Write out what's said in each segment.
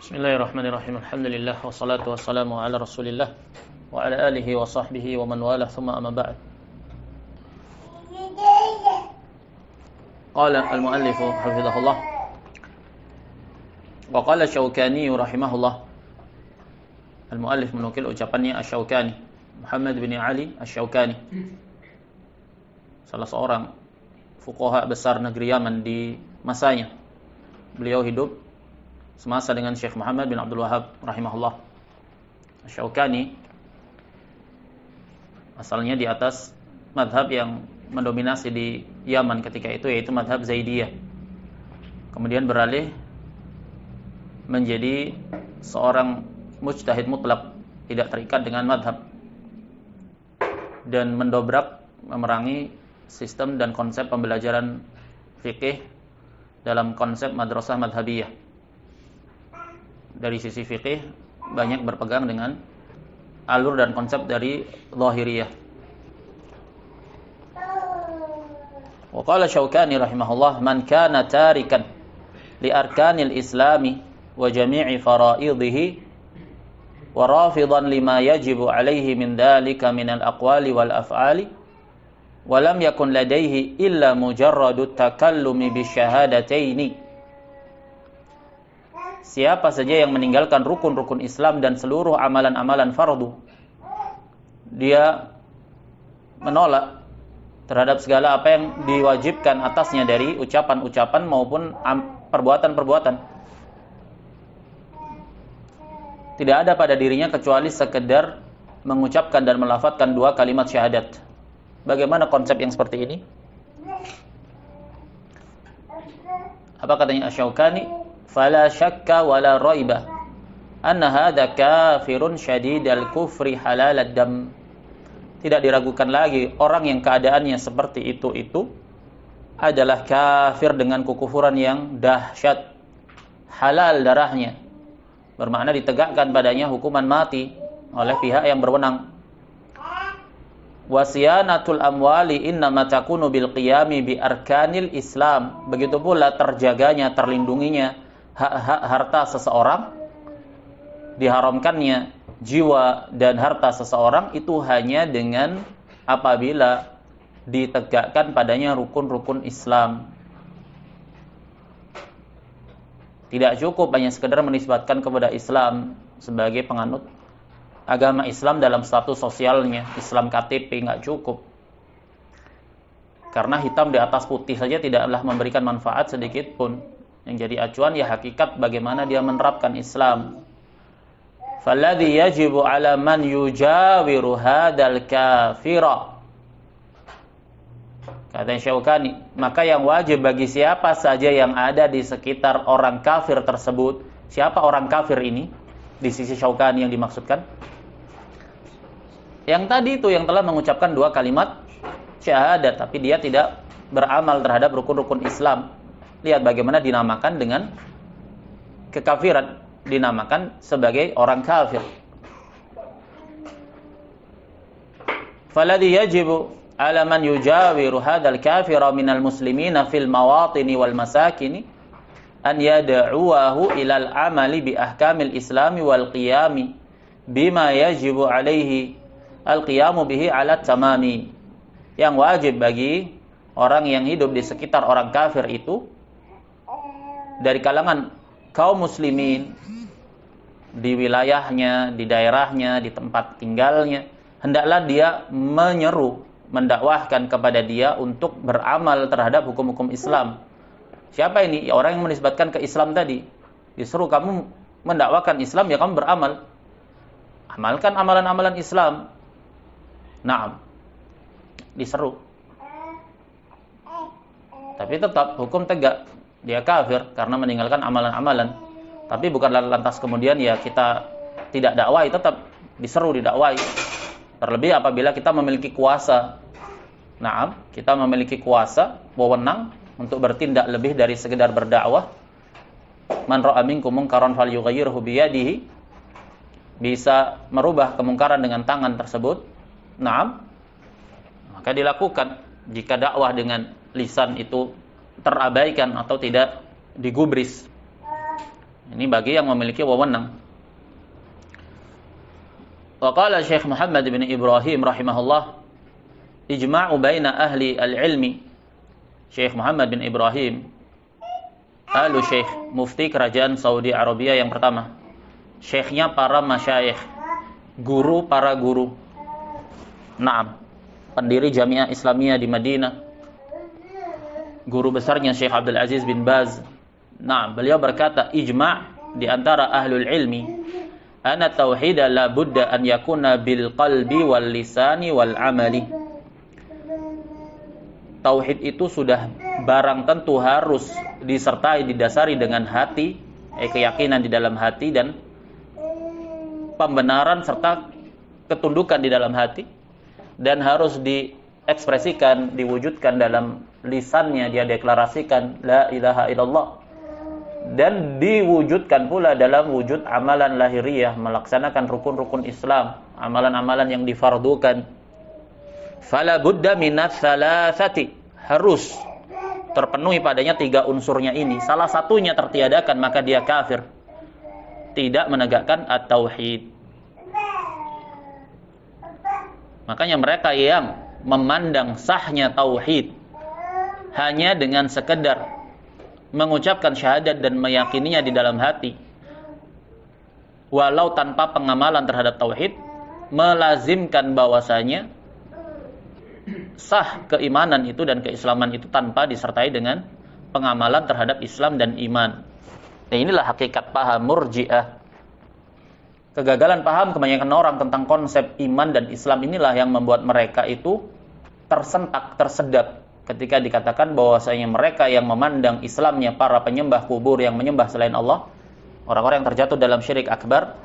Bismillahirrahmanirrahim. Alhamdulillah wassalatu wassalamu ala Rasulillah wa ala alihi wa sahbihi wa man wala thumma amma ba'd. Qala al-muallif hafizahullah wa qala Syaukani rahimahullah. Al-muallif menukil ucapannya Asy-Syaukani, Muhammad bin Ali Asy-Syaukani, salah seorang fuqaha besar negeri Yaman di masanya. Beliau hidup semasa dengan Syekh Muhammad bin Abdul Wahhab rahimahullah. Asy-Syaukani asalnya di atas madhab yang mendominasi di Yaman ketika itu, yaitu madhab Zaidiyah. Kemudian beralih menjadi seorang mujtahid mutlak, tidak terikat dengan madhab, dan mendobrak, memerangi sistem dan konsep pembelajaran fikih dalam konsep madrasah madhabiyah. Dari sisi fikih banyak berpegang dengan alur dan konsep dari Zahiriyah. Wa qala Syaukani rahimahullah, man kana tarikan li arkanil islami wa jami'i fara'idhihi wa rafidan lima yajibu alaihi min dhalika min al-aqwali wal af'ali wa lam yakun ladaihi illa mujarradu takallumi bisyahadataini. Siapa saja yang meninggalkan rukun-rukun Islam dan seluruh amalan-amalan fardu, dia menolak terhadap segala apa yang diwajibkan atasnya dari ucapan-ucapan maupun perbuatan-perbuatan. Tidak ada pada dirinya kecuali sekedar mengucapkan dan melafadzkan dua kalimat syahadat. Bagaimana konsep yang seperti ini? Apa katanya Asy-Syaukani? Fala syakka wala raiba anna hadza kafirun syadidal kufri halalad dam. Tidak diragukan lagi, orang yang keadaannya seperti itu adalah kafir dengan kekufuran yang dahsyat, halal darahnya, bermakna ditegakkan padanya hukuman mati oleh pihak yang berwenang. Wasiyanatul amwali innama takunu bil qiyami bi arkanil Islam. Begitu pula terjaganya, terlindunginya hak-hak harta seseorang, diharamkannya jiwa dan harta seseorang itu hanya dengan apabila ditegakkan padanya rukun-rukun Islam. Tidak cukup hanya sekedar menisbatkan kepada Islam sebagai penganut agama Islam dalam status sosialnya, Islam KTP, nggak cukup. Karena hitam di atas putih saja tidaklah memberikan manfaat sedikit pun. Yang jadi acuan ya hakikat bagaimana dia menerapkan Islam. Falladhi yajibu ala man yujawiru hadal kafira. Kata Syaukani, maka yang wajib bagi siapa saja yang ada di sekitar orang kafir tersebut. Siapa orang kafir ini? Di sisi Syaukani yang dimaksudkan, yang tadi itu yang telah mengucapkan dua kalimat syahadat, tapi dia tidak beramal terhadap rukun-rukun Islam. Lihat bagaimana dinamakan dengan kekafiran, dinamakan sebagai orang kafir. Faladhi yajibu ala man yujawiru hadzal kafira minal muslimina fil mawatini wal masakini an yad'uwahu ilal amali bi ahkamil islami wal qiyami bima yajibu alaihi al qiyamu bihi ala tamami. Yang wajib bagi orang yang hidup di sekitar orang kafir itu dari kalangan kaum muslimin di wilayahnya, di daerahnya, di tempat tinggalnya, hendaklah dia menyeru, mendakwahkan kepada dia untuk beramal terhadap hukum-hukum Islam. Siapa ini? Orang yang menisbatkan ke Islam tadi. Disuruh kamu mendakwakan Islam, ya kamu beramal. Amalkan amalan-amalan Islam. Naam. Diseru. Tapi tetap hukum tegak. Dia kafir karena meninggalkan amalan-amalan. Tapi bukan lantas kemudian ya kita tidak dakwai, tetap diseru didakwai. Terlebih apabila kita memiliki kuasa. Naam, kita memiliki kuasa, wewenang untuk bertindak lebih dari sekedar berdakwah. Man ra'a minkum munkaran falyughayyirhu biyadihi. Bisa merubah kemungkaran dengan tangan tersebut. Naam. Maka dilakukan. Jika dakwah dengan lisan itu terabaikan atau tidak digubris. Ini bagi yang memiliki wewenang. Wa qala Syekh Muhammad bin Ibrahim rahimahullah, ijma'u baina ahli al-ilmi. Syekh Muhammad bin Ibrahim Alu Syekh, mufti kerajaan Saudi Arabia yang pertama. Syekhnya para masyayikh, guru para guru. Naam, pendiri Jamiah Islamiyah di Madinah. Guru besarnya Syekh Abdul Aziz bin Baz. Naam, beliau berkata, ijma' di antara ahlul ilmi, anna tauhid la budda an yakuna bil qalbi wal lisani wal amali. Tauhid itu sudah barang tentu harus disertai, didasari dengan hati, keyakinan di dalam hati dan pembenaran serta ketundukan di dalam hati, dan harus diekspresikan, diwujudkan dalam lisannya, dia deklarasikan la ilaha illallah, dan diwujudkan pula dalam wujud amalan lahiriah, melaksanakan rukun-rukun Islam, amalan-amalan yang difardukan. Fala budda minats salasati, harus terpenuhi padanya 3 unsurnya ini. Salah satunya tertiadakan, maka dia kafir, tidak menegakkan at-tauhid. Makanya mereka yang memandang sahnya tauhid hanya dengan sekedar mengucapkan syahadat dan meyakininya di dalam hati, walau tanpa pengamalan terhadap tauhid, melazimkan bahwasanya sah keimanan itu dan keislaman itu tanpa disertai dengan pengamalan terhadap Islam dan iman. Nah, inilah hakikat paham Murji'ah. Kegagalan paham kebanyakan orang tentang konsep iman dan Islam inilah yang membuat mereka itu tersentak, tersedap ketika dikatakan bahwasanya mereka yang memandang Islamnya para penyembah kubur yang menyembah selain Allah, orang-orang yang terjatuh dalam syirik akbar,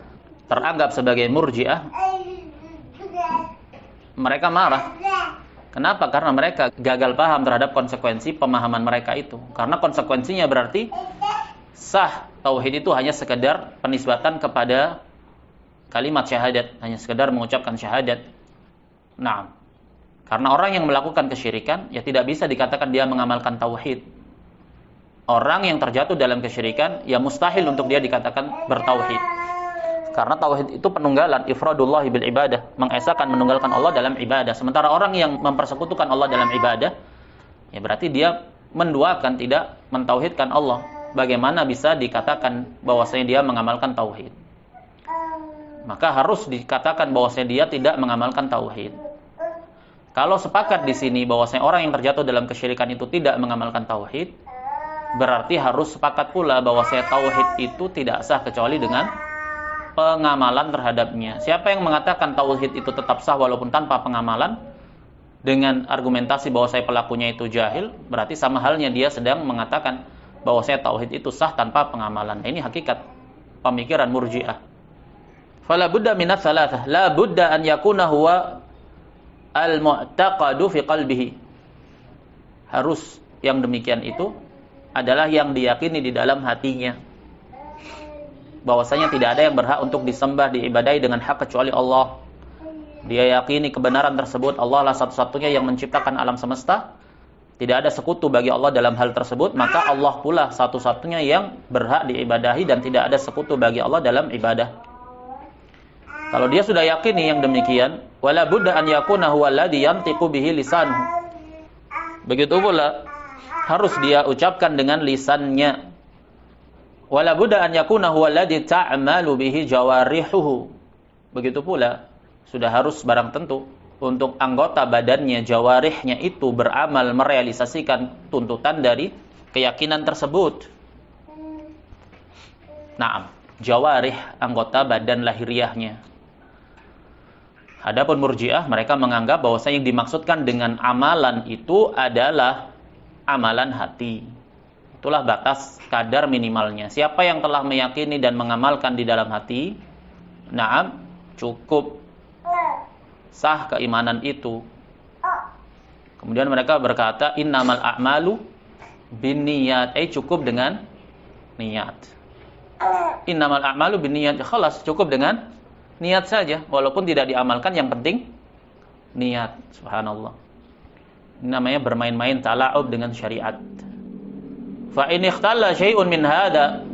teranggap sebagai Murji'ah. Mereka marah. Kenapa? Karena mereka gagal paham terhadap konsekuensi pemahaman mereka itu. Karena konsekuensinya berarti sah tauhid itu hanya sekedar penisbatan kepada kalimat syahadat, hanya sekedar mengucapkan syahadat. Nah, karena orang yang melakukan kesyirikan, ya tidak bisa dikatakan dia mengamalkan tauhid. Orang yang terjatuh dalam kesyirikan, ya mustahil untuk dia dikatakan bertauhid. Karena tauhid itu penunggalan, ifradullah bil ibadah, mengesahkan, menunggalkan Allah dalam ibadah. Sementara orang yang mempersekutukan Allah dalam ibadah, ya berarti dia menduakan, tidak mentauhidkan Allah. Bagaimana bisa dikatakan bahwasanya dia mengamalkan tauhid? Maka harus dikatakan bahwasanya dia tidak mengamalkan tauhid. Kalau sepakat di sini bahwasanya orang yang terjatuh dalam kesyirikan itu tidak mengamalkan tauhid, berarti harus sepakat pula bahwasanya tauhid itu tidak sah kecuali dengan pengamalan terhadapnya. Siapa yang mengatakan tauhid itu tetap sah walaupun tanpa pengamalan, dengan argumentasi bahwa saya pelakunya itu jahil, berarti sama halnya dia sedang mengatakan bahwa saya tauhid itu sah tanpa pengamalan. Ini hakikat pemikiran Murji'ah. Fala budda minats tsalatsah, la budda an yakuna huwa al-mu'taqadu fi qalbihi. Harus yang demikian itu adalah yang diyakini di dalam hatinya, bahwasanya tidak ada yang berhak untuk disembah, diibadahi dengan hak kecuali Allah. Dia yakini kebenaran tersebut, Allah lah satu-satunya yang menciptakan alam semesta, tidak ada sekutu bagi Allah dalam hal tersebut, maka Allah pula satu-satunya yang berhak diibadahi dan tidak ada sekutu bagi Allah dalam ibadah. Kalau dia sudah yakini yang demikian, wala budda an yakuna huwa alladhi yantiqu bihi lisanuhu. Begitu pula harus dia ucapkan dengan lisannya. Wala budda an yakuna huwa alladhi ta'malu bihi jawarihuhu. Begitu pula sudah harus barang tentu untuk anggota badannya, jawarihnya itu beramal merealisasikan tuntutan dari keyakinan tersebut. Naam, jawarih, anggota badan lahiriahnya. Adapun Murji'ah, mereka menganggap bahwasanya yang dimaksudkan dengan amalan itu adalah amalan hati. Itulah batas kadar minimalnya. Siapa yang telah meyakini dan mengamalkan di dalam hati, naam, cukup sah keimanan itu. Kemudian mereka berkata, innamal a'malu binniyat, cukup dengan niat. Innamal a'malu binniyat, khalas, cukup dengan niat saja, walaupun tidak diamalkan, yang penting niat. Subhanallah. Ini namanya bermain-main tala'ub dengan syariat. Fa in ikhtalla syai'un min hadha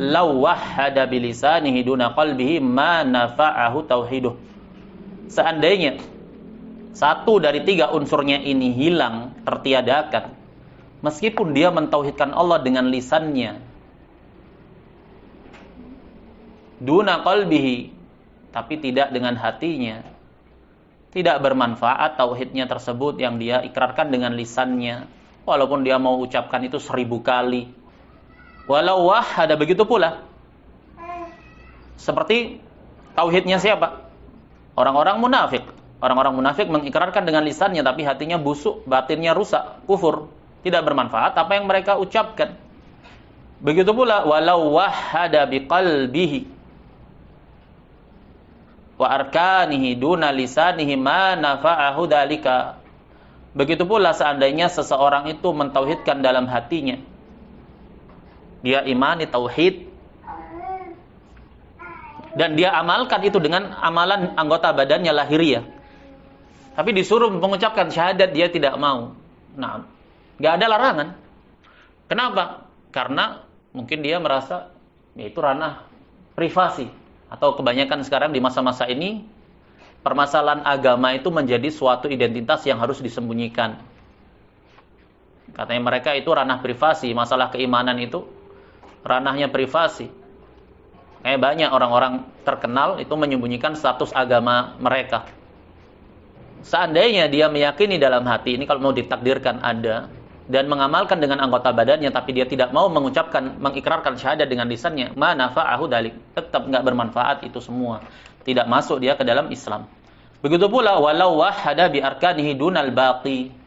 law wahhada bilisanihi duna qalbihi ma nafa'ahu tauhiduh. Seandainya satu dari tiga unsurnya ini hilang, tertiadakan, meskipun dia mentauhidkan Allah dengan lisannya, duna qalbihi, tapi tidak dengan hatinya, tidak bermanfaat tauhidnya tersebut yang dia ikrarkan dengan lisannya, walaupun dia mau ucapkan itu 1000 kali. Walau wahada, begitu pula seperti tauhidnya siapa? Orang-orang munafik. Orang-orang munafik mengikrarkan dengan lisannya, tapi hatinya busuk, batinnya rusak, kufur, tidak bermanfaat apa yang mereka ucapkan. Begitu pula walau wahada biqalbihi wa arkanihi duna lisanihi ma nafa'ahu dalika. Begitu pula seandainya seseorang itu mentauhidkan dalam hatinya, dia imani tauhid dan dia amalkan itu dengan amalan anggota badannya lahiriah, tapi disuruh mengucapkan syahadat dia tidak mau. Nah, nggak ada larangan. Kenapa? Karena mungkin dia merasa ya itu ranah privasi, atau kebanyakan sekarang di masa-masa ini permasalahan agama itu menjadi suatu identitas yang harus disembunyikan. Katanya mereka itu ranah privasi, masalah keimanan itu ranahnya privasi. Kayak banyak orang-orang terkenal itu menyembunyikan status agama mereka. Seandainya dia meyakini dalam hati, ini kalau mau ditakdirkan ada, dan mengamalkan dengan anggota badannya, tapi dia tidak mau mengucapkan, mengikrarkan syahadat dengan lisannya, ma nafa'ahu dalik, tetap nggak bermanfaat itu semua, tidak masuk dia ke dalam Islam. Begitu pula walau wahada bi arkanihi dunal baqi.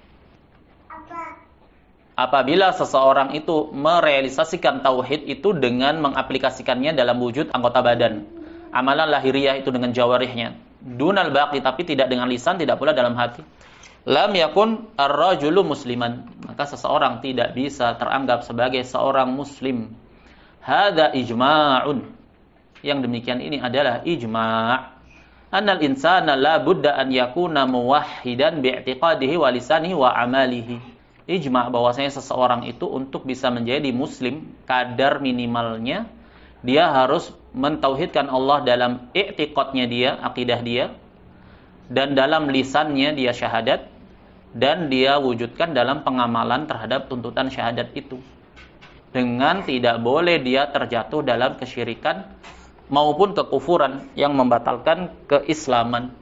Apabila seseorang itu merealisasikan tauhid itu dengan mengaplikasikannya dalam wujud anggota badan, amalan lahiriah itu dengan jawarihnya, dunal baqi, tapi tidak dengan lisan, tidak pula dalam hati, lam yakun ar-rajulu musliman, maka seseorang tidak bisa teranggap sebagai seorang muslim. Hadza ijma'un, yang demikian ini adalah ijma', annal insana la budda an yakuna muwahhidan bi'tiqadihi wa lisanihi wa amalihi. Ijma' bahwasanya seseorang itu untuk bisa menjadi muslim, kadar minimalnya dia harus mentauhidkan Allah dalam i'tiqadnya dia, akidah dia, dan dalam lisannya dia syahadat, dan dia wujudkan dalam pengamalan terhadap tuntutan syahadat itu, dengan tidak boleh dia terjatuh dalam kesyirikan maupun kekufuran yang membatalkan keislaman.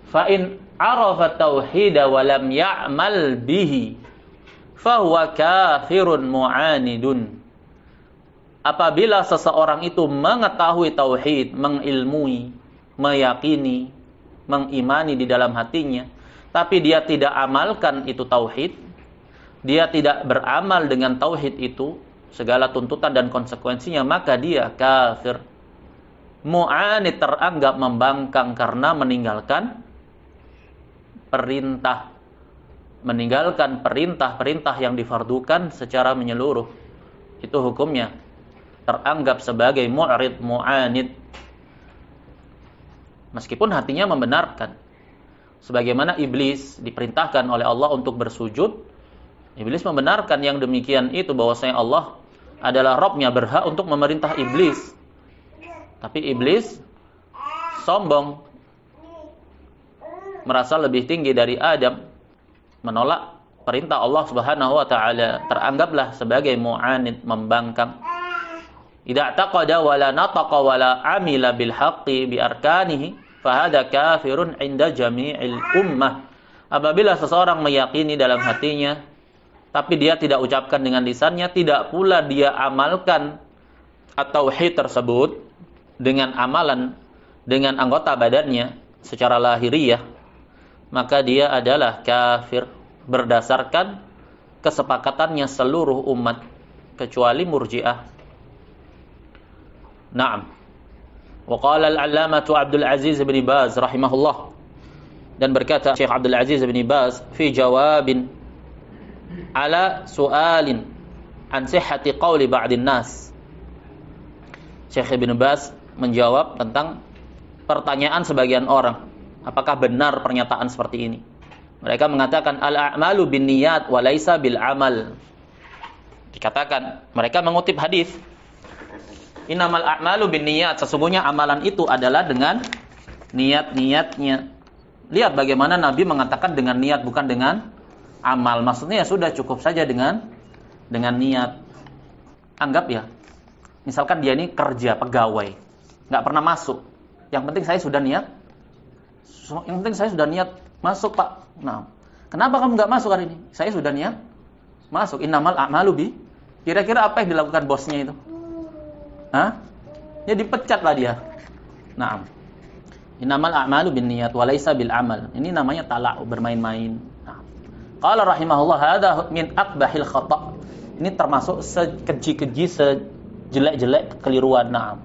Fa in arafa tauhida wa lam ya'mal bihi fa huwa kafirun mu'anidun. Apabila seseorang itu mengetahui tauhid, mengilmui, meyakini, mengimani di dalam hatinya, tapi dia tidak amalkan itu tauhid, dia tidak beramal dengan tauhid itu, segala tuntutan dan konsekuensinya, maka dia kafir. Mu'anid, teranggap membangkang karena meninggalkan perintah, meninggalkan perintah-perintah yang difardukan secara menyeluruh. Itu hukumnya teranggap sebagai mu'rid, mu'anid, meskipun hatinya membenarkan. Sebagaimana iblis diperintahkan oleh Allah untuk bersujud, iblis membenarkan yang demikian itu, bahwasanya Allah adalah Rabbnya, berhak untuk memerintah iblis. Tapi iblis sombong, merasa lebih tinggi dari Adam, menolak perintah Allah Subhanahu wa taala, teranggaplah sebagai mu'anid, membangkang. Idza taqada wala nataqa wala amila bil haqqi bi arkanihi fa hadza kafirun 'inda jami'il ummah. Apabila seseorang meyakini dalam hatinya tapi dia tidak ucapkan dengan lisannya, tidak pula dia amalkan at-tauhid tersebut dengan amalan dengan anggota badannya secara lahiriah, maka dia adalah kafir berdasarkan kesepakatannya seluruh umat kecuali Murji'ah. Naam. Wa qala al-'allamatu Abdul Aziz bin Baz rahimahullah, dan berkata Syekh Abdul Aziz bin Baz fi jawabin ala su'alin an sihhati qawli ba'din nas. Syekh Ibn Baz menjawab tentang pertanyaan sebagian orang, apakah benar pernyataan seperti ini. Mereka mengatakan al-a'malu binniyat wa laisa bil amal. Dikatakan, mereka mengutip hadis, innamal a'malu binniyat, sesungguhnya amalan itu adalah dengan niat-niatnya. Lihat bagaimana Nabi mengatakan dengan niat, bukan dengan amal. Maksudnya ya sudah, cukup saja dengan niat. Anggap ya, misalkan dia ini kerja, pegawai, nggak pernah masuk. Yang penting saya sudah niat. Yang penting saya sudah niat masuk, Pak. Nah, kenapa kamu nggak masuk hari ini? Saya sudah niat masuk. Innamal a'malu bi. Kira-kira apa yang dilakukan bosnya itu? Hah? Ya dipecat lah dia. Nah, innamal a'malu binniyat wa laisa bil amal. Ini namanya talak, bermain-main. Nah, qala rahimahullah, hadza min aqbahil khata'. Ini termasuk sekeji-keji, sejelek-jelek kekeliruan. Nah,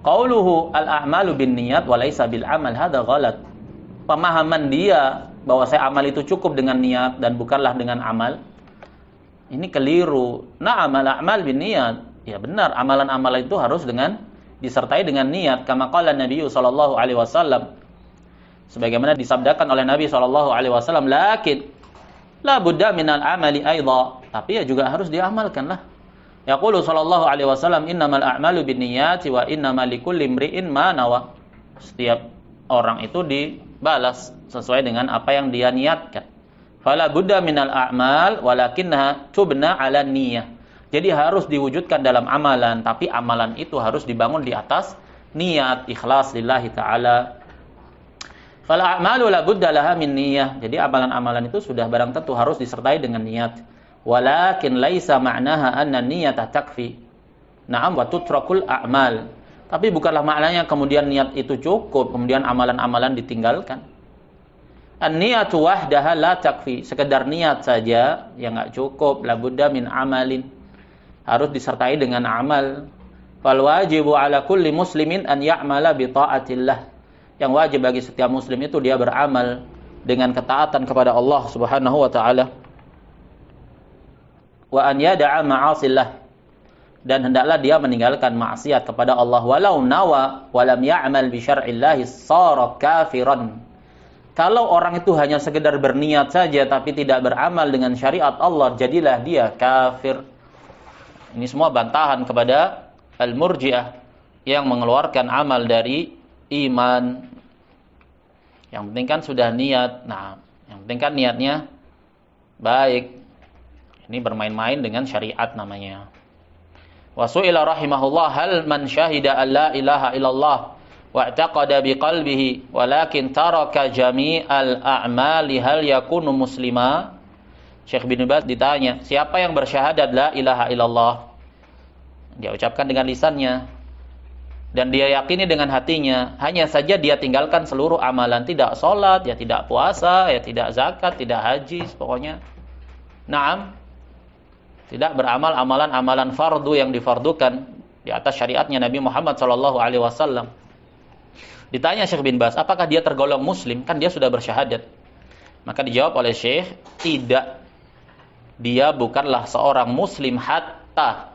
qauluhu al-a'malu binniyat wa laisa bil amal, hadza ghalat. Pemahaman dia bahwa saya amal itu cukup dengan niat dan bukanlah dengan amal, ini keliru. Na'am al-a'mal binniyat. Ya benar, amalan-amalan itu harus disertai dengan niat. Kama qala Nabi sallallahu alaihi wasallam, sebagaimana disabdakan oleh Nabi sallallahu alaihi wasallam, lakin la budda minal amali aidha. Tapi ya juga harus diamalkan lah. Yaqulu sallallahu alaihi wasallam, innamal a'malu binniyati wa innamal likulli imri'in ma nawa. Setiap orang itu dibalas sesuai dengan apa yang dia niatkan. Fala budda minal a'mal walakinnaha tubna 'ala niyyah. Jadi harus diwujudkan dalam amalan, tapi amalan itu harus dibangun di atas niat, ikhlas lillahi ta'ala. Fal a'malu la budda laha min niyyah. Jadi amalan-amalan itu sudah barang tentu harus disertai dengan niat. Walakin laisa ma'naha anna niyyata takfi. Na'am wa tutrakul a'mal. Tapi bukanlah maknanya kemudian niat itu cukup, kemudian amalan-amalan ditinggalkan. An-niyatu wahdaha la takfi. Sekedar niat saja yang enggak cukup, la budda min amalin. Harus disertai dengan amal. Fal wajibu ala kulli muslimin an ya'mala bi ta'atillah. Yang wajib bagi setiap muslim itu dia beramal dengan ketaatan kepada Allah Subhanahu wa taala. Wa an yada'a ma'asillah. Dan hendaklah dia meninggalkan maksiat kepada Allah, walau nawa walam ya'mal bi syar'illahi sara kafiran. Kalau orang itu hanya sekedar berniat saja tapi tidak beramal dengan syariat Allah, jadilah dia kafir. Ini semua bantahan kepada al-murji'ah yang mengeluarkan amal dari iman. Yang penting kan sudah niat. Nah, yang penting kan niatnya baik. Ini bermain-main dengan syariat namanya. Wa su'ila rahimahullah, hal man syahida an la ilaha illallah wa'taqada biqalbihi walakin taraka jami'al a'mali hal yakunu muslima. Syekh bin Baz ditanya, siapa yang bersyahadat la ilaha illallah, dia ucapkan dengan lisannya dan dia yakini dengan hatinya, hanya saja dia tinggalkan seluruh amalan, tidak sholat, ya tidak puasa, ya tidak zakat, tidak haji, pokoknya na'am, tidak beramal amalan-amalan fardu yang difardukan di atas syariatnya Nabi Muhammad SAW. Ditanya Syekh bin Baz, apakah dia tergolong muslim? Kan dia sudah bersyahadat. Maka dijawab oleh Syekh, tidak. Dia bukanlah seorang muslim hatta,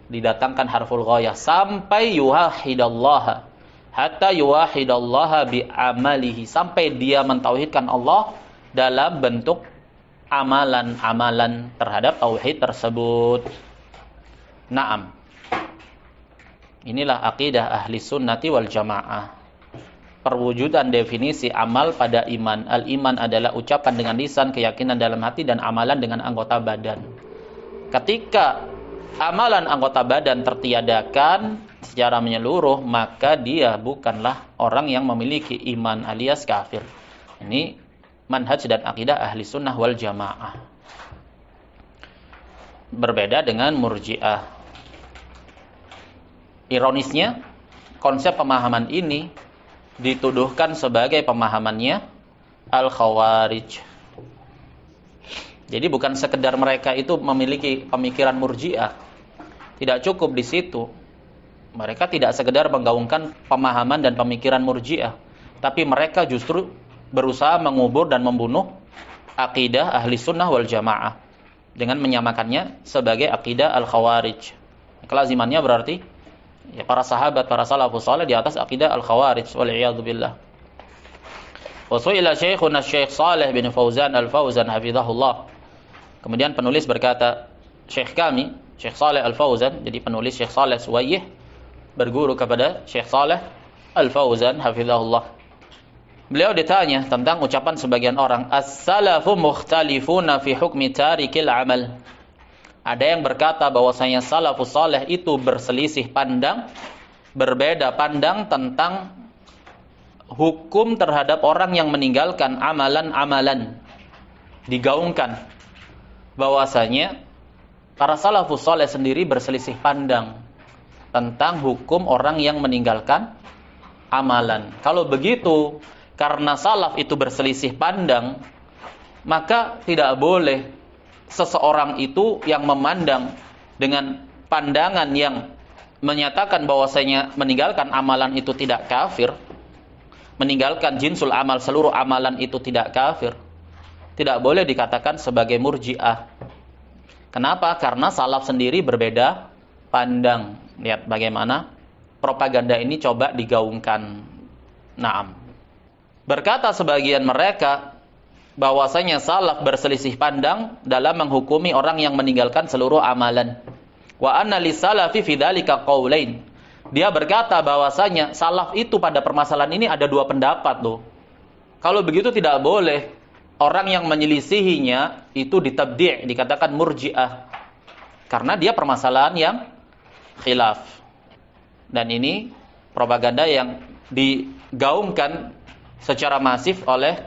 didatangkan harful ghayah, sampai yuwahidallaha, hatta yuwahidallaha bi amalihi, sampai dia mentauhidkan Allah dalam bentuk amalan-amalan terhadap tauhid tersebut. Naam. Inilah akidah ahli sunnati wal jamaah. Perwujudan definisi amal pada iman. Al-iman adalah ucapan dengan lisan, keyakinan dalam hati, dan amalan dengan anggota badan. Ketika amalan anggota badan tertiadakan secara menyeluruh, maka dia bukanlah orang yang memiliki iman alias kafir. Ini manhaj dan akidah ahli sunnah wal jamaah. Berbeda dengan murji'ah. Ironisnya, konsep pemahaman ini dituduhkan sebagai pemahamannya al-khawarij. Jadi bukan sekedar mereka itu memiliki pemikiran murji'ah. Tidak cukup di situ. Mereka tidak sekedar menggaungkan pemahaman dan pemikiran murji'ah, tapi mereka justru berusaha mengubur dan membunuh akidah ahli sunnah wal jamaah dengan menyamakannya sebagai akidah al-khawarij. Kelazimannya berarti ya, para sahabat, para salafus saleh di atas akidah al-khawarij wal'iyadu billah. Wa su'ila syekhuna Syekh Saleh bin Fauzan al-Fauzan hafizahullah. Kemudian penulis berkata, Syekh kami, Syekh Saleh Al-Fauzan, jadi penulis Syekh Saleh Suwayyih berguru kepada Syekh Saleh Al-Fauzan hafizahullah. Beliau ditanya tentang ucapan sebagian orang, as-salafu mukhtalifuna fi hukmi tarikil amal. Ada yang berkata bahwasanya salafus saleh itu berselisih pandang, berbeda pandang tentang hukum terhadap orang yang meninggalkan amalan-amalan. Digaungkan bahwasanya para salafus saleh sendiri berselisih pandang tentang hukum orang yang meninggalkan amalan. Kalau begitu, karena salaf itu berselisih pandang, maka tidak boleh seseorang itu yang memandang dengan pandangan yang menyatakan bahwasanya meninggalkan amalan itu tidak kafir, meninggalkan jinsul amal, seluruh amalan itu tidak kafir, tidak boleh dikatakan sebagai murji'ah. Kenapa? Karena salaf sendiri berbeda pandang. Lihat bagaimana propaganda ini coba digaungkan. Naam. Berkata sebagian mereka bahwasanya salaf berselisih pandang dalam menghukumi orang yang meninggalkan seluruh amalan. Wa anna lis-salafi fi dzalika qaulain. Dia berkata bahwasanya salaf itu pada permasalahan ini ada dua pendapat loh. Kalau begitu tidak boleh orang yang menyelisihinya itu ditabdi', dikatakan murji'ah. Karena dia permasalahan yang khilaf. Dan ini propaganda yang digaungkan secara masif oleh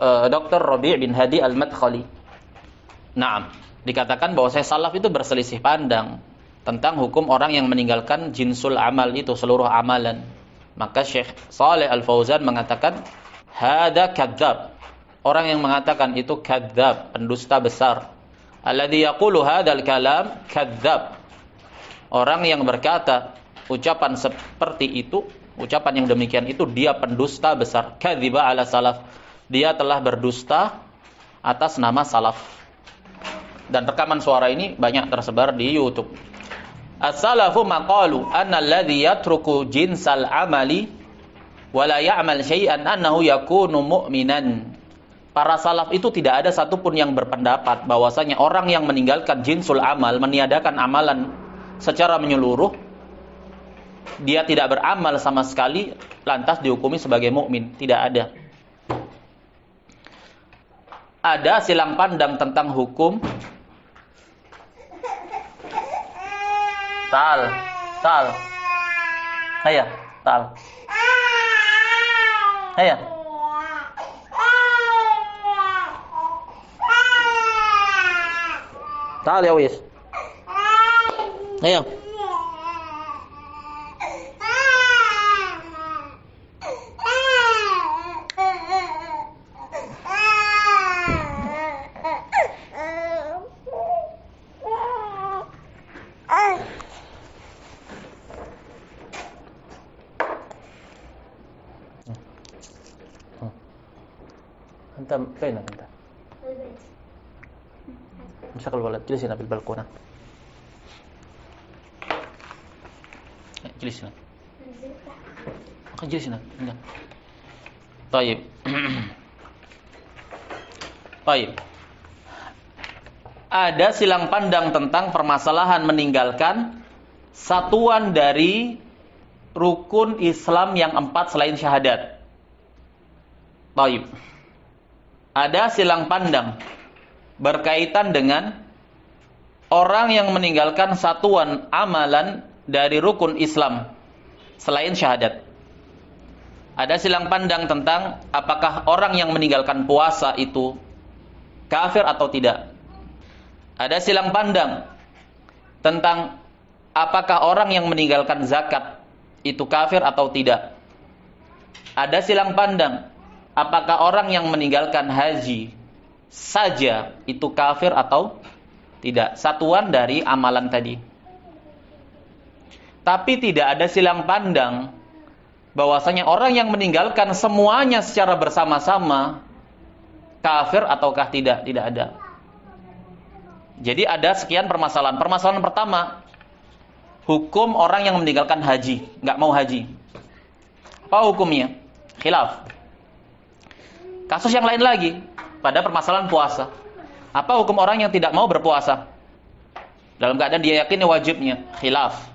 Dr. Rabi' bin Hadi Al-Madkhali. Naam, dikatakan bahwa salaf itu berselisih pandang tentang hukum orang yang meninggalkan jinsul amal itu, seluruh amalan. Maka Syekh Saleh Al-Fauzan mengatakan, hada kadzab. Orang yang mengatakan itu kadzab, pendusta besar. Alladzi yaqulu hadzal kalam kadzab. Orang yang berkata ucapan seperti itu, ucapan yang demikian itu, dia pendusta besar. Kadziba ala salaf. Dia telah berdusta atas nama salaf. Dan rekaman suara ini banyak tersebar di YouTube. As-salafu maqalu anna alladhi yatruku jinsal amali wa la ya'mal syai'an annahu yakunu mu'minan. Para salaf itu tidak ada satupun yang berpendapat bahwasanya orang yang meninggalkan jinsul amal, meniadakan amalan secara menyeluruh, dia tidak beramal sama sekali, lantas dihukumi sebagai mukmin. Tidak ada. Ada silang pandang tentang hukum. Tal. Ayah, tal. Ayah. Tal ya wis. Ayah. أنت فين أنت؟ في البيت. امسك الولد، جلس هنا في البلكونة. جلس هنا. جلس هنا. طيب. طيب. Ada silang pandang tentang permasalahan meninggalkan satuan dari rukun Islam yang 4 selain syahadat. Baik. Ada silang pandang berkaitan dengan orang yang meninggalkan satuan amalan dari rukun Islam selain syahadat. Ada silang pandang tentang apakah orang yang meninggalkan puasa itu kafir atau tidak. Ada silang pandang tentang apakah orang yang meninggalkan zakat itu kafir atau tidak. Ada silang pandang apakah orang yang meninggalkan haji saja itu kafir atau tidak. Satuan dari amalan tadi. Tapi tidak ada silang pandang bahwasanya orang yang meninggalkan semuanya secara bersama-sama kafir ataukah tidak. Tidak ada. Jadi ada sekian permasalahan. Permasalahan pertama, hukum orang yang meninggalkan haji, nggak mau haji. Apa hukumnya? Khilaf. Kasus yang lain lagi pada permasalahan puasa. Apa hukum orang yang tidak mau berpuasa? Dalam keadaan dia yakini wajibnya, khilaf.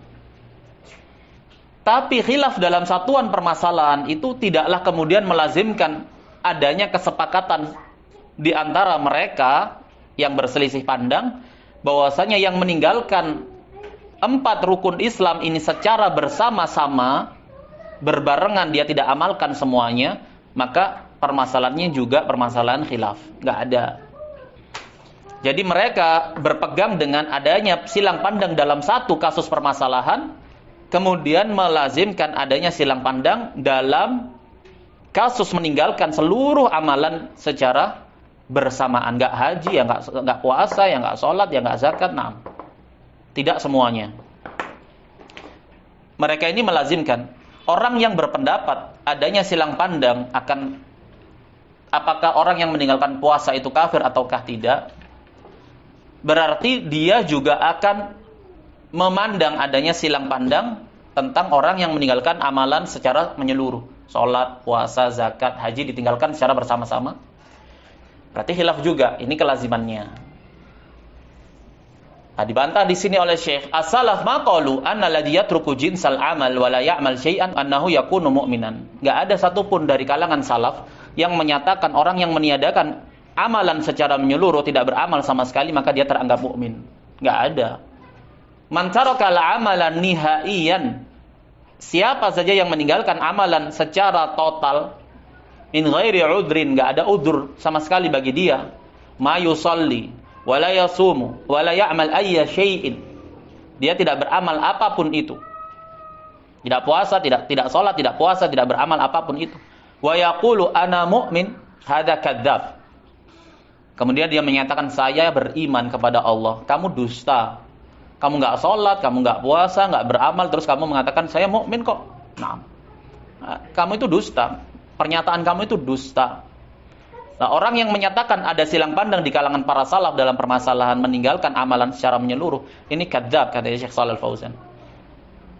Tapi khilaf dalam satuan permasalahan itu tidaklah kemudian melazimkan adanya kesepakatan di antara mereka yang berselisih pandang bahwasanya yang meninggalkan 4 rukun Islam ini secara bersama-sama berbarengan dia tidak amalkan semuanya, maka permasalahannya juga permasalahan khilaf, nggak ada. Jadi mereka berpegang dengan adanya silang pandang dalam satu kasus permasalahan, kemudian melazimkan adanya silang pandang dalam kasus meninggalkan seluruh amalan secara bersamaan. Nggak haji, ya nggak puasa, ya nggak sholat, ya nggak zakat. Nah, tidak semuanya. Mereka ini melazimkan orang yang berpendapat adanya silang pandang akan apakah orang yang meninggalkan puasa itu kafir ataukah tidak, berarti dia juga akan memandang adanya silang pandang tentang orang yang meninggalkan amalan secara menyeluruh. Sholat, puasa, zakat, haji ditinggalkan secara bersama-sama. Berarti khilaf juga, ini kelazimannya. Nah, dibantah di sini oleh Syekh, as-salaf maqalu anna alladhi yatruku jinsal amal wa la ya'mal syai'an annahu yakunu mu'minan. Enggak ada satupun dari kalangan salaf yang menyatakan orang yang meniadakan amalan secara menyeluruh, tidak beramal sama sekali, maka dia teranggap mukmin. Enggak ada. Man taraka al-amalan nihaiyan, siapa saja yang meninggalkan amalan secara total, min ghairi udrin, enggak ada udzur sama sekali bagi dia, ma yusalli wala yasumu wala ya'mal ayya syai'in, dia tidak beramal apapun itu, tidak puasa, tidak salat, tidak puasa, tidak beramal apapun itu, wa yaqulu ana mu'min, hadza kadzdzab. Kemudian dia menyatakan saya beriman kepada Allah. Kamu dusta. Kamu nggak sholat, kamu nggak puasa, nggak beramal, terus kamu mengatakan saya mukmin kok. Nah, kamu itu dusta. Pernyataan kamu itu dusta. Nah, orang yang menyatakan ada silang pandang di kalangan para salaf dalam permasalahan meninggalkan amalan secara menyeluruh, ini kadzdzab, kata Syekh Shalal Fauzan.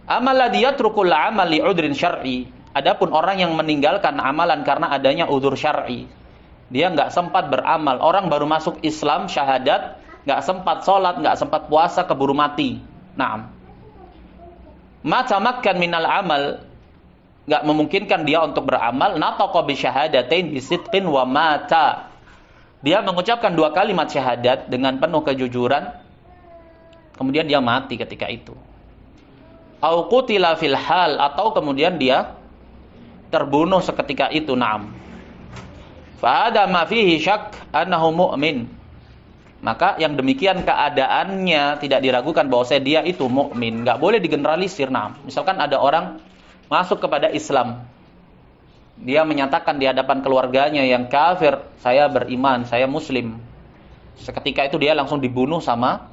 Amal ladzi yatrukul amal li udrin syar'i. Adapun orang yang meninggalkan amalan karena adanya udzur syar'i, dia nggak sempat beramal. Orang baru masuk Islam, syahadat, nggak sempat sholat, nggak sempat puasa, keburu mati. Naam. Matamakkan minal amal, nggak memungkinkan dia untuk beramal. Nataqa bi syahadatain bi sidqin wa mata. Dia mengucapkan 2 kalimat syahadat dengan penuh kejujuran, kemudian dia mati ketika itu. Au qutila fil hal, atau kemudian dia terbunuh seketika itu. Naam. Fa'ada ma fihi syak annahu mu'min. Maka yang demikian keadaannya tidak diragukan bahwa dia itu mukmin, enggak boleh digeneralisir. Nah, misalkan ada orang masuk kepada Islam, dia menyatakan di hadapan keluarganya yang kafir, saya beriman, saya muslim. Seketika itu dia langsung dibunuh sama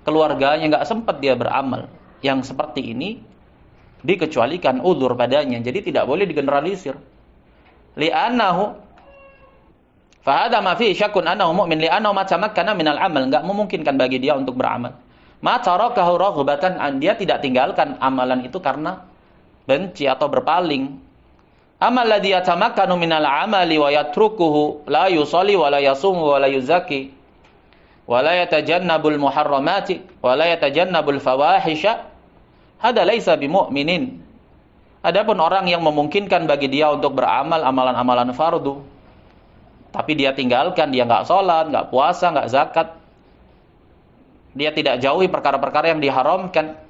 keluarganya, enggak sempat dia beramal. Yang seperti ini dikecualikan udzur padanya, jadi tidak boleh digeneralisir. Li'annahu fahada ma fihi syakkun annahu mu'min li'annahu ma tamakkana minal amal, enggak memungkinkan bagi dia untuk beramal. Ma tarakahu raghbatan an, dia tidak tinggalkan amalan itu karena benci atau berpaling. Amal ladzi yatamakkanu minal amali wa yatrukuhu la yusalli wa la yasumu wa la yuzaki wa la yatajannabul muharramati wa la yatajannabul fawahisha, hada laisa bimu'minin. Adapun orang yang memungkinkan bagi dia untuk beramal amalan-amalan fardu, tapi dia tinggalkan, dia nggak sholat, nggak puasa, nggak zakat, dia tidak jauhi perkara-perkara yang diharamkan,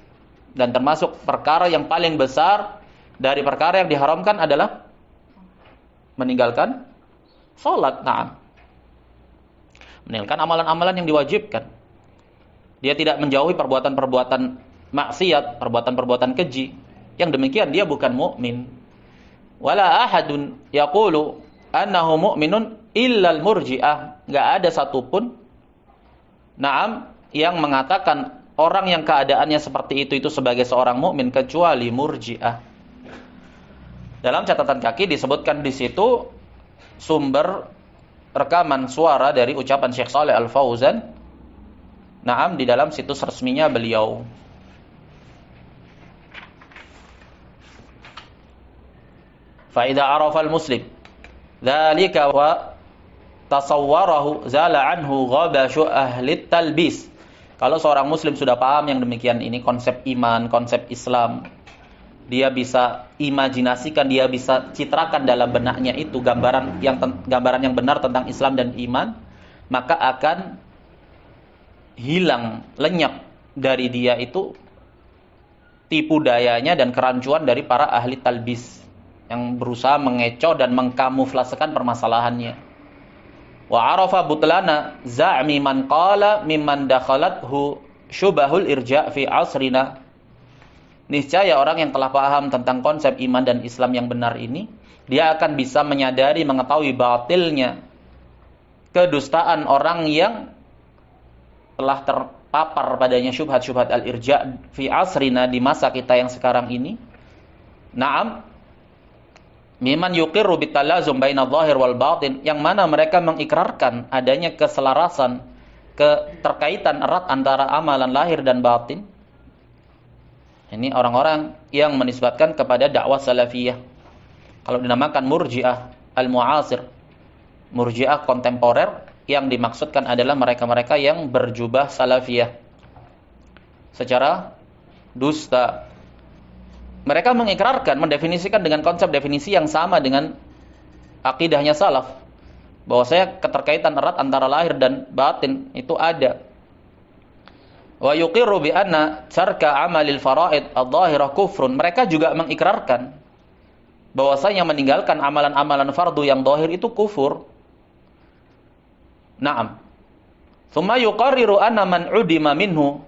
dan termasuk perkara yang paling besar dari perkara yang diharamkan adalah meninggalkan sholat. Nah, meninggalkan amalan-amalan yang diwajibkan. Dia tidak menjauhi perbuatan-perbuatan maksiat, perbuatan-perbuatan keji. Yang demikian dia bukan mukmin. Wala ahadun yaqulu annahu mu'minun illal murji'ah. Enggak ada satupun yang mengatakan orang yang keadaannya seperti itu sebagai seorang mukmin kecuali murji'ah. Dalam catatan kaki disebutkan di situ sumber rekaman suara dari ucapan Syekh Shalih Al Fauzan. Di dalam situs resminya beliau. Fa idza arafa al-muslim dzalika wa tasawwarahu zala anhu ghabashu ahli talbis. Kalau seorang muslim sudah paham yang demikian ini, konsep iman, konsep Islam, dia bisa imajinasikan, dia bisa citrakan dalam benaknya itu gambaran yang benar tentang Islam dan iman, maka akan hilang, lenyap dari dia itu tipu dayanya dan kerancuan dari para ahli talbis yang berusaha mengecoh dan mengkamuflasekan permasalahannya. Wa arafa butlana za'mi man qala mimman dakhalathu syubahul irja' fi asrina. Niscaya orang yang telah paham tentang konsep iman dan Islam yang benar ini, dia akan bisa menyadari, mengetahui batilnya kedustaan orang yang telah terpapar padanya syubhat-syubhat al-irja' fi asrina, di masa kita yang sekarang ini. Naam, mimman yuqirru bitalazum baina dhahir wal batin, yang mana mereka mengikrarkan adanya keselarasan, keterkaitan erat antara amalan lahir dan batin. Ini orang-orang yang menisbatkan kepada dakwah salafiyah. Kalau dinamakan murji'ah al-mu'asir, murji'ah kontemporer, yang dimaksudkan adalah mereka-mereka yang berjubah salafiyah secara dusta. Mereka mengikrarkan, mendefinisikan dengan konsep definisi yang sama dengan akidahnya salaf, bahwasanya keterkaitan erat antara lahir dan batin itu ada. Wa yuqirru bi anna tarka amalil faraid adh-dhahirah kufrun. Mereka juga mengikrarkan bahwasanya meninggalkan amalan-amalan fardu yang zahir itu kufur. Naam. Tsumma yuqarriru anna man udima minhu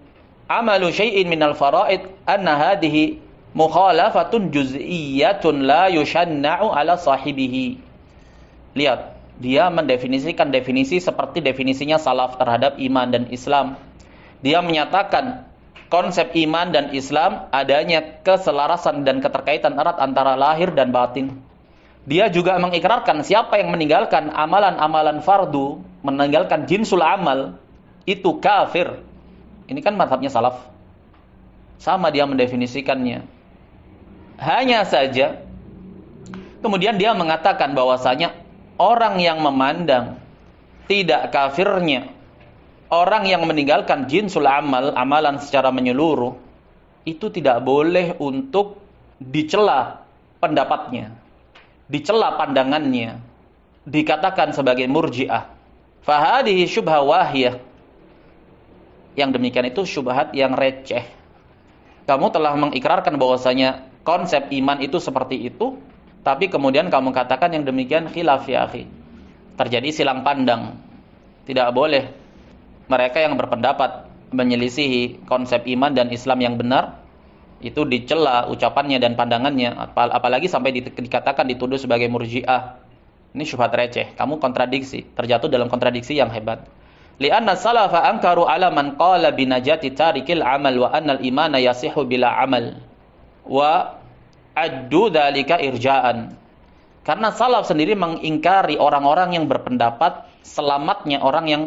amalu syai'in minal faraid anna hadhihi mukhalafatun juz'iyyatun la yushanna'u ala sahibihi. Lihat, dia mendefinisikan definisi seperti definisinya salaf terhadap iman dan Islam. Dia menyatakan konsep iman dan Islam adanya keselarasan dan keterkaitan erat antara lahir dan batin. Dia juga mengikrarkan siapa yang meninggalkan amalan-amalan fardu, meninggalkan jinsul amal, itu kafir. Ini kan mazhabnya salaf. Sama dia mendefinisikannya. Hanya saja kemudian dia mengatakan bahwasanya orang yang memandang tidak kafirnya orang yang meninggalkan jinsul amal, amalan secara menyeluruh, itu tidak boleh untuk dicela pendapatnya, dicela pandangannya, dikatakan sebagai murji'ah. Fahadihi syubha wahiyah. Yang demikian itu syubhat yang receh. Kamu telah mengikrarkan bahwasanya konsep iman itu seperti itu, tapi kemudian kamu katakan yang demikian khilaf ya akhi. Terjadi silang pandang. Tidak boleh mereka yang berpendapat menyelisihi konsep iman dan Islam yang benar itu dicela ucapannya dan pandangannya, apalagi sampai dikatakan dituduh sebagai murji'ah. Ini syubhat receh. Kamu kontradiksi, terjatuh dalam kontradiksi yang hebat. Li'anna salafa ankaru ala man qala binajati tarikil amal wa annal imana yasihu bila amal wa addu dzalika irja'an. Karena salaf sendiri mengingkari orang-orang yang berpendapat selamatnya orang yang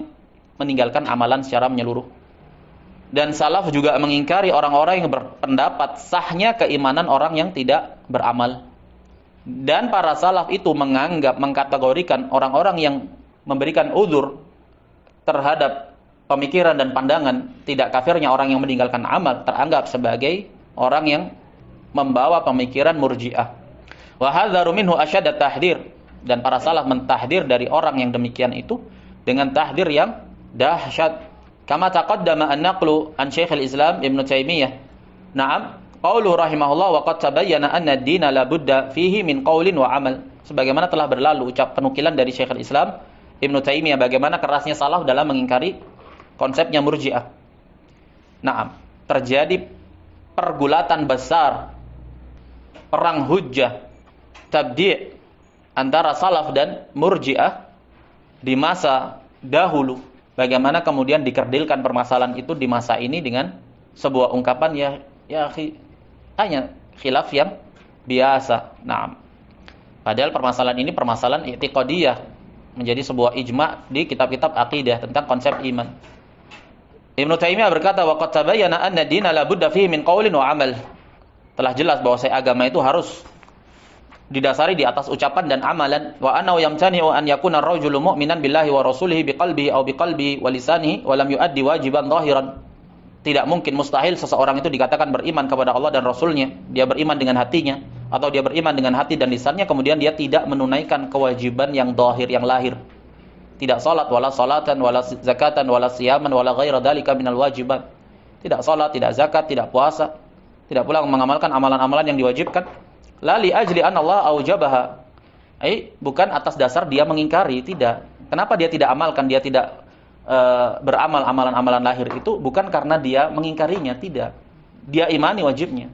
meninggalkan amalan secara menyeluruh. Dan salaf juga mengingkari orang-orang yang berpendapat sahnya keimanan orang yang tidak beramal. Dan para salaf itu menganggap, mengkategorikan orang-orang yang memberikan uzur terhadap pemikiran dan pandangan tidak kafirnya orang yang meninggalkan amal, teranggap sebagai orang yang membawa pemikiran murji'ah. Wa hadzaru minhu asyadda tahdzir, dan para salaf mentahdir dari orang yang demikian itu dengan tahdir yang dahsyat. Kama taqaddama an-naqlu an Syekhul Islam Ibnu Taimiyah. Naam, qauluhu rahimahullah wa qad tabayyana anna ad-dina la budda fihi min qaulin wa amal. Sebagaimana telah berlalu ucap penukilan dari Syekhul Islam Ibnu Taimiyah bagaimana kerasnya salaf dalam mengingkari konsepnya murji'ah. Naam, terjadi pergulatan besar, perang hujjah, tabdi' antara salaf dan murji'ah di masa dahulu. Bagaimana kemudian dikerdilkan permasalahan itu di masa ini dengan sebuah ungkapan hanya khilaf yang biasa. Naam. Padahal permasalahan ini permasalahan i'tiqadiyah, menjadi sebuah ijma' di kitab-kitab akidah tentang konsep iman. Ibnu Taimiyah berkata, wa qad tabayyana anna ad-dina la budda fihi min qaulin wa amal. Telah jelas bahwa agama itu harus didasari di atas ucapan dan amalan. Wa annahu yamtani'u an yakuna ar-rajulu mu'minan billahi wa rasulihi biqalbihi aw biqalbihi wa lisanihi wa lam yu'addi wajiban zahiran. Tidak mungkin, mustahil seseorang itu dikatakan beriman kepada Allah dan Rasulnya. Dia beriman dengan hatinya, atau dia beriman dengan hati dan lisannya, kemudian dia tidak menunaikan kewajiban yang zahir, yang lahir. Tidak salat, wala salatan, wala zakatan, wala siyaman, wala ghaira dzalika minal wajibat. Tidak salat, tidak zakat, tidak puasa, tidak pula mengamalkan amalan-amalan yang diwajibkan. La li ajli an Allah aujabaha. Bukan atas dasar dia mengingkari, tidak. Kenapa dia tidak amalkan, dia tidak beramal amalan-amalan lahir itu? Bukan karena dia mengingkarinya, tidak. Dia imani wajibnya.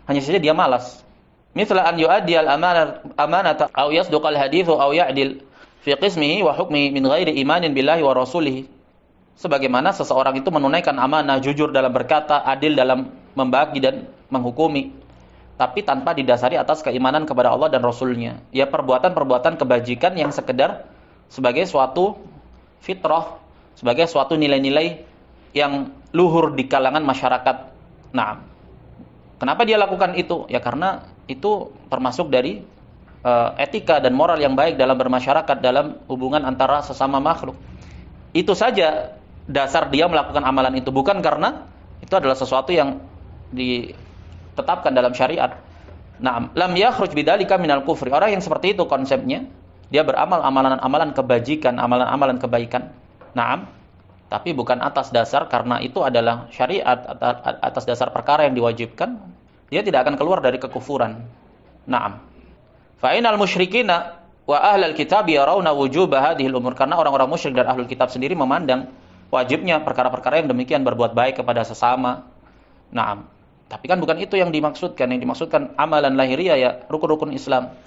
Hanya saja dia malas. Misal an yu'addi al-amanata aw yasduqa al-hadithu aw ya'dil fi qismihi wa hukmihi min ghairi imanin billahi wa rasulih. Sebagaimana seseorang itu menunaikan amanah, jujur dalam berkata, adil dalam membagi dan menghukumi, tapi tanpa didasari atas keimanan kepada Allah dan Rasulnya. Ya, perbuatan-perbuatan kebajikan yang sekedar sebagai suatu fitrah, sebagai suatu nilai-nilai yang luhur di kalangan masyarakat. Nah, kenapa dia lakukan itu? Ya karena itu termasuk dari etika dan moral yang baik dalam bermasyarakat, dalam hubungan antara sesama makhluk. Itu saja dasar dia melakukan amalan itu, bukan karena itu adalah sesuatu yang ditetapkan dalam syariat. Nah, lam yakhruj bidzalika minal kufri. Orang yang seperti itu konsepnya, dia beramal amalan-amalan kebajikan, amalan-amalan kebaikan. Naam, tapi bukan atas dasar karena itu adalah syariat, atas dasar perkara yang diwajibkan, dia tidak akan keluar dari kekufuran. Naam. Fa inal musyrikina wa ahlul kitab yarawna wujuba hadhil umur, karena orang-orang musyrik dan ahlul kitab sendiri memandang wajibnya perkara-perkara yang demikian, berbuat baik kepada sesama. Naam. Tapi kan bukan itu yang dimaksudkan. Yang dimaksudkan amalan lahiriah, ya rukun-rukun Islam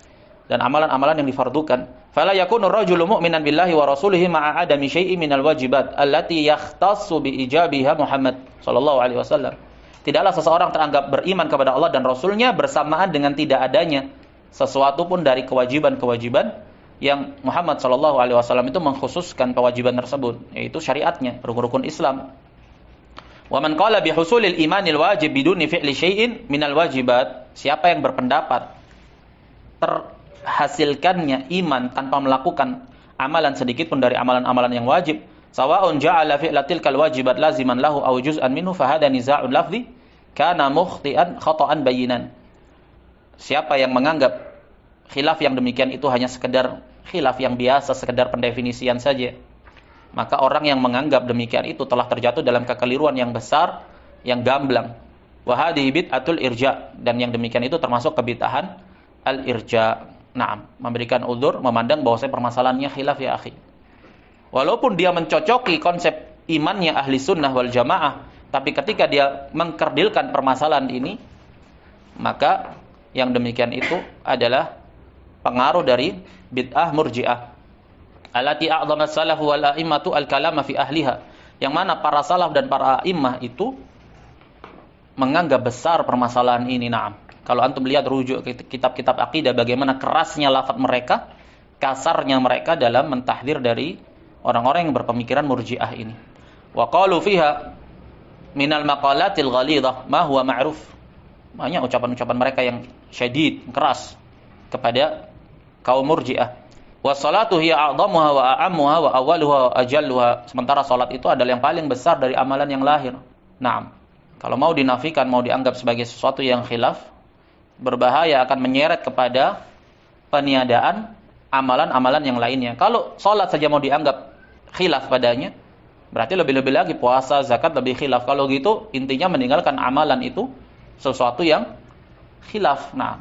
dan amalan-amalan yang difardukan. Fala yakunu rajulu mu'minan billahi wa rasulihi ma'a adami syai'in minal wajibat allati yakhtassu bi ijabiha Muhammad sallallahu alaihi wasallam. Tidaklah seseorang teranggap beriman kepada Allah dan Rasulnya bersamaan dengan tidak adanya sesuatu pun dari kewajiban-kewajiban yang Muhammad sallallahu alaihi wasallam itu mengkhususkan kewajiban tersebut, yaitu syariatnya, rukun-rukun Islam. Wa man qala bi husulil imanil wajib biduni fi'li syai'in minal wajibat. Siapa yang berpendapat hasilkannya iman tanpa melakukan amalan sedikit pun dari amalan-amalan yang wajib, sawa'un ja'ala fi'latil kal wajibat laziman lahu aw juz'an minhu fa hadha niza'un lafzi kana mukhti'an khata'an bayinan. Siapa yang menganggap khilaf yang demikian itu hanya sekedar khilaf yang biasa, sekedar pendefinisian saja, maka orang yang menganggap demikian itu telah terjatuh dalam kekeliruan yang besar, yang gamblang. Wa hadhihi bid'atul irja', dan yang demikian itu termasuk kebid'ahan al-irja'. Naam, memberikan udzur, memandang bahwasanya permasalahannya khilaf, ya akhi. Walaupun dia mencocoki konsep imannya ahli sunnah wal jamaah, tapi ketika dia mengkerdilkan permasalahan ini, maka yang demikian itu adalah pengaruh dari bid'ah murji'ah. Allati a'dhama salafu wal a'immatu al-kalama fi ahliha, yang mana para salaf dan para a'immah itu menganggap besar permasalahan ini. Naam. Kalau antum lihat rujuk kitab-kitab akidah, bagaimana kerasnya lafaz mereka, kasarnya mereka dalam mentahdzir dari orang-orang yang berpemikiran murji'ah ini. Wa qalu fiha minal maqalatil ghalidhah ma huwa ma'ruf. Banyak ucapan-ucapan mereka yang syadid, keras kepada kaum murji'ah. Wa salatu hiya a'dhamuha wa a'ammuha wa awwaluha wa ajalluha. Sementara salat itu adalah yang paling besar dari amalan yang lahir. Naam. Kalau mau dinafikan, mau dianggap sebagai sesuatu yang khilaf, berbahaya, akan menyeret kepada peniadaan amalan-amalan yang lainnya. Kalau salat saja mau dianggap khilaf padanya, berarti lebih-lebih lagi puasa, zakat lebih khilaf. Kalau gitu intinya meninggalkan amalan itu sesuatu yang khilaf. Nah,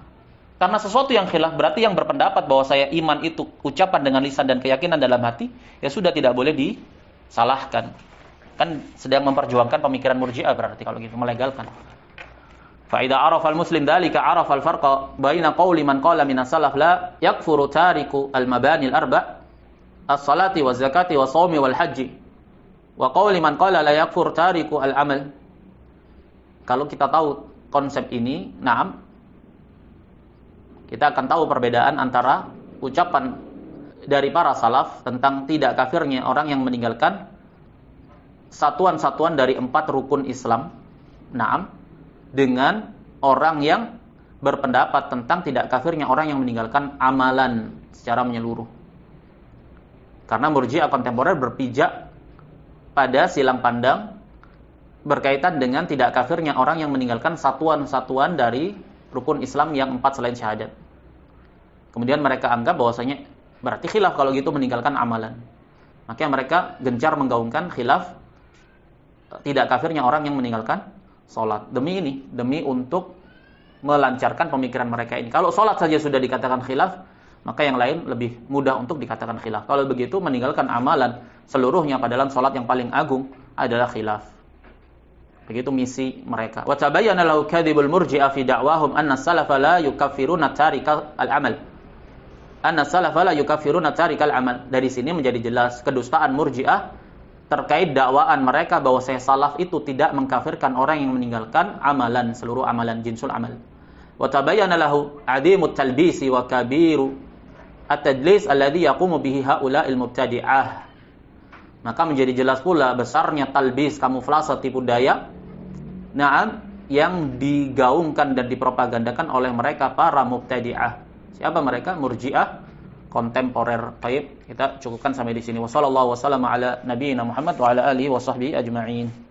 karena sesuatu yang khilaf berarti yang berpendapat bahwa saya iman itu ucapan dengan lisan dan keyakinan dalam hati, ya sudah tidak boleh disalahkan. Kan sedang memperjuangkan pemikiran murji'ah berarti kalau gitu, melegalkan. Fa idza arafa al-muslim dzalika arafa al-farqa baina qawli man qala min as-salaf la yakfuru tariku al-mabani al-arba' as-salati waz-zakati was-shaumi wal-hajji wa qawli man qala la yakfur tariku al-amal. Kalau kita tahu konsep ini, naam, kita akan tahu perbedaan antara ucapan dari para salaf tentang tidak kafirnya orang yang meninggalkan satuan-satuan dari 4 rukun Islam, naam, dengan orang yang berpendapat tentang tidak kafirnya orang yang meninggalkan amalan secara menyeluruh. Karena murji'ah kontemporer berpijak pada silang pandang berkaitan dengan tidak kafirnya orang yang meninggalkan satuan-satuan dari rukun Islam yang 4 selain syahadat. Kemudian mereka anggap bahwasanya berarti khilaf kalau gitu meninggalkan amalan. Makanya mereka gencar menggaungkan khilaf tidak kafirnya orang yang meninggalkan sholat. Demi untuk melancarkan pemikiran mereka ini. Kalau sholat saja sudah dikatakan khilaf, maka yang lain lebih mudah untuk dikatakan khilaf. Kalau begitu meninggalkan amalan seluruhnya padahal sholat yang paling agung adalah khilaf. Begitu misi mereka. Wa tabayyana lahu kadhibul murji'ah fi da'wahum anna as-salafa la yukaffiruna tarikal amal. Anna as-salafa la yukaffiruna tarikal amal. Dari sini menjadi jelas kedustaan murji'ah terkait dakwaan mereka bahwa salaf itu tidak mengkafirkan orang yang meninggalkan amalan, seluruh amalan, jinsul amal. Wa tabayyana lahu adimut talbisi wa kabiru at-tadlis alladhi yaqumu bihi haula'il mubtadi'ah. Maka menjadi jelas pula besarnya talbis, kamuflase, tipu daya, yang digaungkan dan dipropagandakan oleh mereka para mubtadi'ah. Siapa mereka? Murji'ah kontemporer. Baik, kita cukupkan sampai di sini. Wassallallahu wasallam ala nabiyina Muhammad wa ala alihi wa sahbihi ajma'in.